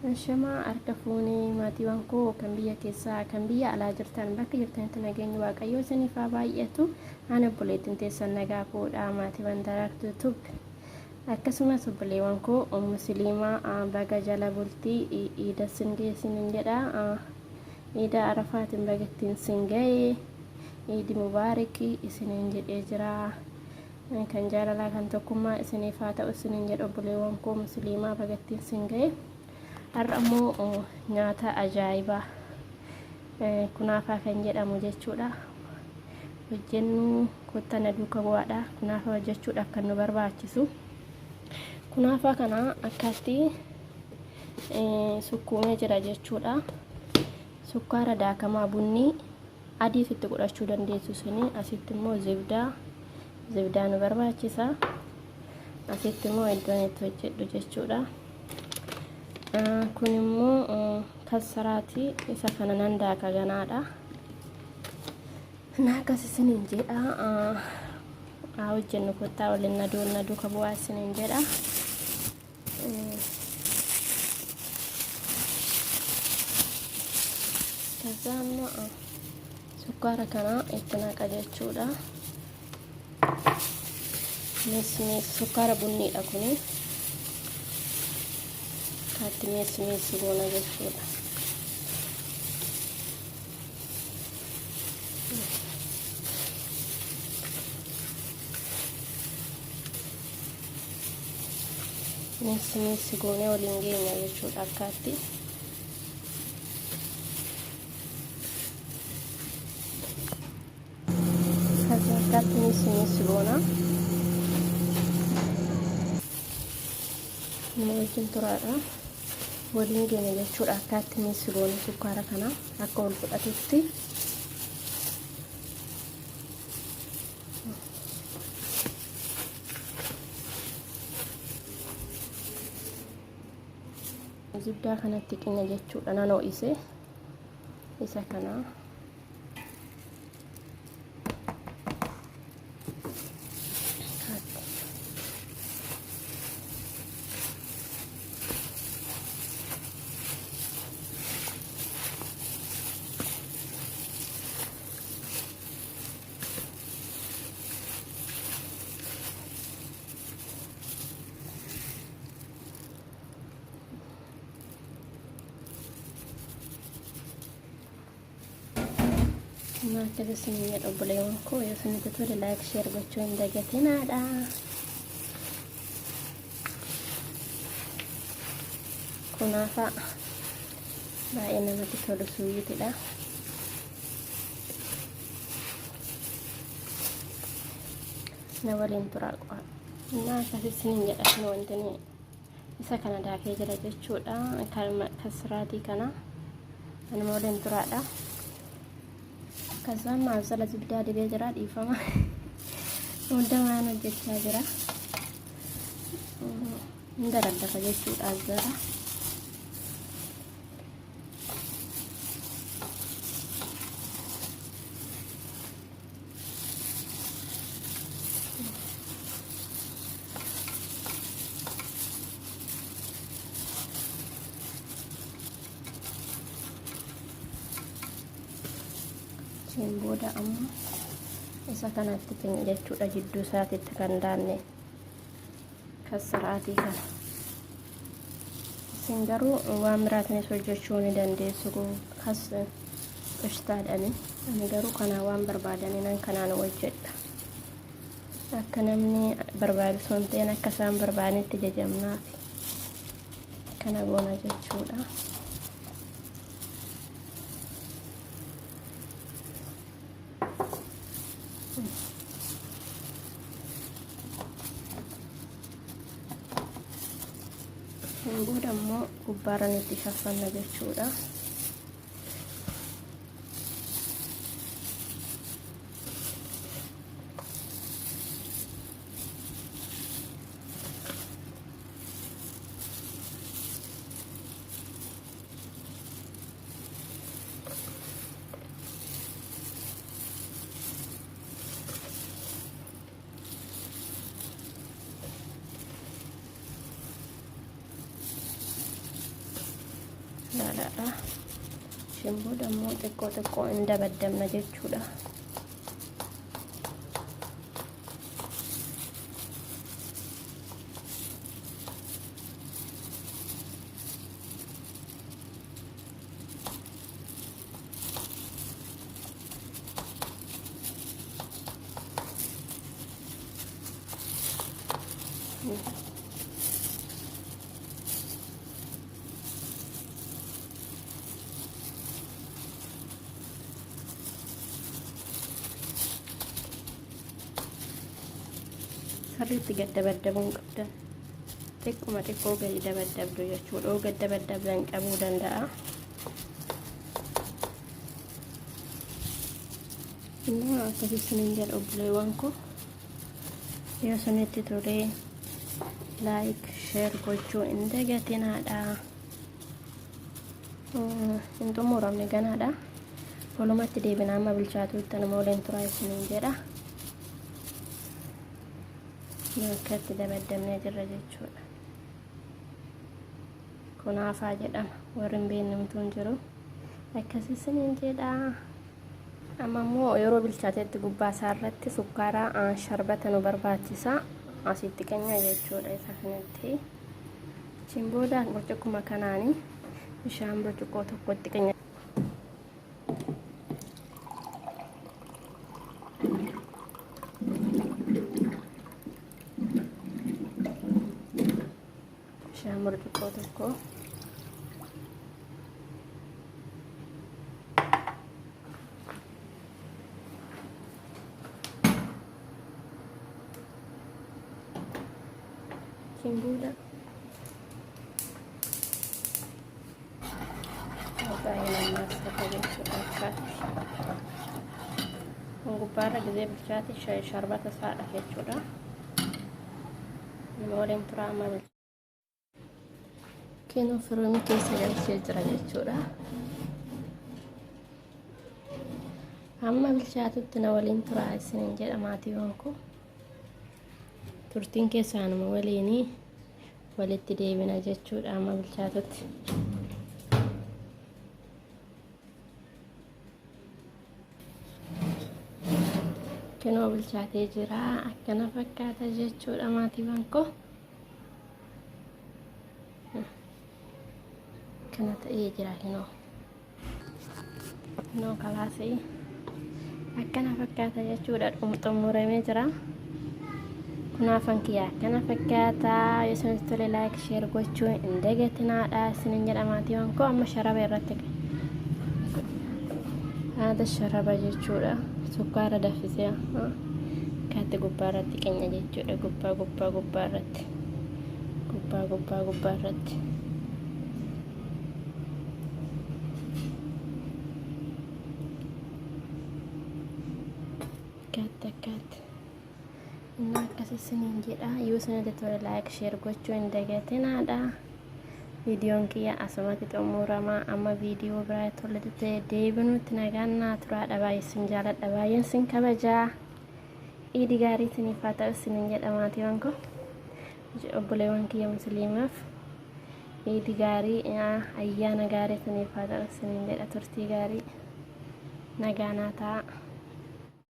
Shamaa harka fuunee maatiiwwan koo kan biyya keessaa kan biyya alaa jirtan bakka jirtanitti nageenyi waaqayyoo isiniif haa baay'atu. Ani obboleettiin teessan nagaa fuudhaa maatiiwwan daraartuu tubbe. Akkasumas obboleewwan koo musliimaa baga jala bultii iida sin geessinin jedha. Iida arafaatiin baga ittiin sin ga'e. Iidi mubaarakii isiniin jedhee jira. Kan jaalalaa kan tokkummaa isiniif haa ta'u isiniin jedha obboleewwan koo musliimaa baga ittiin sin ga'e. Har'ammoo nyaata ajaa'ibaa kunaafaa kan jedhamu jechuudha. Hojjennu kottana duuka bu'aadha. Kunaafaa hojjechuudhaaf kan nu barbaachisu. Kunaafaa kana akkatti sukkuumee jira jechuudha. Sukkaara daakamaa bunni adiif itti godhachuu dandeessu suni asitti immoo zibdaa nu barbaachisa. Asitti immoo iddoon itti hojjedhu jechuudha. Kun immoo kasaraati isa kana nan daaka ganaadha. Naakas isiniin jedha. Hojjennu kottaa waliin na duuka bu'aa isiniin jedha. Kazaa immoo sukkaara kana itti naqa jechuudha. Sukkaara bunniidha kuni. Kaatti meessi goona jechuudha. Meessi goonee waliin geenya jechuudha akkaatti. Akkaatti meessi goona. Nama wajjin turaadha. Waliin geenya jechuudha akkaatti meessi goone sukkaara kana akka wal fudhatutti. Zibdaa kanatti qina jechuudha nan ho'ise isa kana. Akka isiniin jedha obboleewwan koo yoo isinitti tole laayik sheer gochuu hin dagatinaadha. Kunaafaa baay'ee namatti tolu suuyitidha. Na waliin turaa qofa. Akkas isiniin jedha kan wanti isa kana daakee jira jechuudha. Kasraatii kana anuma waliin turaadha. Kazaan maasala zibdaa dibee jira dhiifama. Hunda waan hojjechaa jira. Hunda daddafa jechuudha azara. Booda amma isa kanatti keenya jechuudha jidduu isaatitti kan daanne kasaraatii kana. Isin garuu waan biraatiinis hojjechuu ni dandeessu kas ishtaadhani. Ani garuu kana waan barbaadaniin kanaan hojjedha. Akka namni barbaadu sun ta'een akka isaan barbaadanitti jajamnaaf kana goona jechuudha. Booda immoo gubbaarran itti shaffanna jechuudha. jechaadha. Booda immoo xiqqoo hin dabaddabna jechuudha. Sirriitti gad dabaddabuu hin qabdan. Xiqqoo gadi dabaddabdu jechuudha. Yoo gad dabaddabdan qabuu danda'a. Innaa akkasii isiniin jedha obboleewwan koo. Yoo isinitti tolee laayik sheer gochuu hin dagatinaadha. Hin xumuramne ganaadha. Walumatti deebinaa amma bilchaatuutti nama waliin turaa isiniin jedha. Akkatti dabaddabnee jirra jechuudha. Kun haafaa jedhama. Warri hin beeknumtuu hin jiru. Akkasii isiniin jedha. Amma immoo yeroo bilchaatetti gubbaa isaa irratti sukkaara sharbata nu barbaachisa. Asitti keenya jechuudha isa kanatti. Achiin booda burcuqquma kanaanii bishaan burcuqqoo tokkotti keenya. Bishaan burcuqqoo tokko. Booda baay'inaan maasaka jechuudha akkaatti. Kun gubbaarra gizee bilchaate sharbata isaadha jechuudha. Nama waliin turaa amma kennuu firoomii keessa galchee jira jechuudha. Amma bilchaatutti na waliin turaa isiniin jedha maatiiwwan koo. Turtiin keessaa nama waliinii walitti deebina jechuudha amma bilchaatutti. Kinoo bilchaatee jira akkana fakkaata jechuudha maatiiwwan koo. Kana ta'ee jira kinoo kalaasii akkana fakkaata jechuudha. Xumuramee jira. Kunaafan kiyyaa akkana fakkaata. Yoo isinitti tole laayik sheer gochuu hin dagatinaadha isiniin jedha maatiiwwan koo. Amma sharaba irratti haada sharaba jechuudha. Sukkaara danfisee akkaatti gubbaa irratti keenya jechuudha. Gubbaa irratti. Akkaatti. Innaa akkasii isiniin jedha. Yoo isinitti tole laayik sheer gochuu hin dagatinaadha. Viidiyoon kiyya asumatti xumurama. Amma viidiyoo biraa tolatti deebinutti nagaan naa turaadha. Baay'ee isin jaaladha. Baay'een isin kabajaa. Iidi gaarii isiniif haa ta'u isiniin jedha maatiiwwan koo. Obboleewwan kiyya musliimaaf iidi gaarii ayyaana gaarii isiniif haa ta'u isiniin jedha. Turtii gaarii nagaa naa ta'a.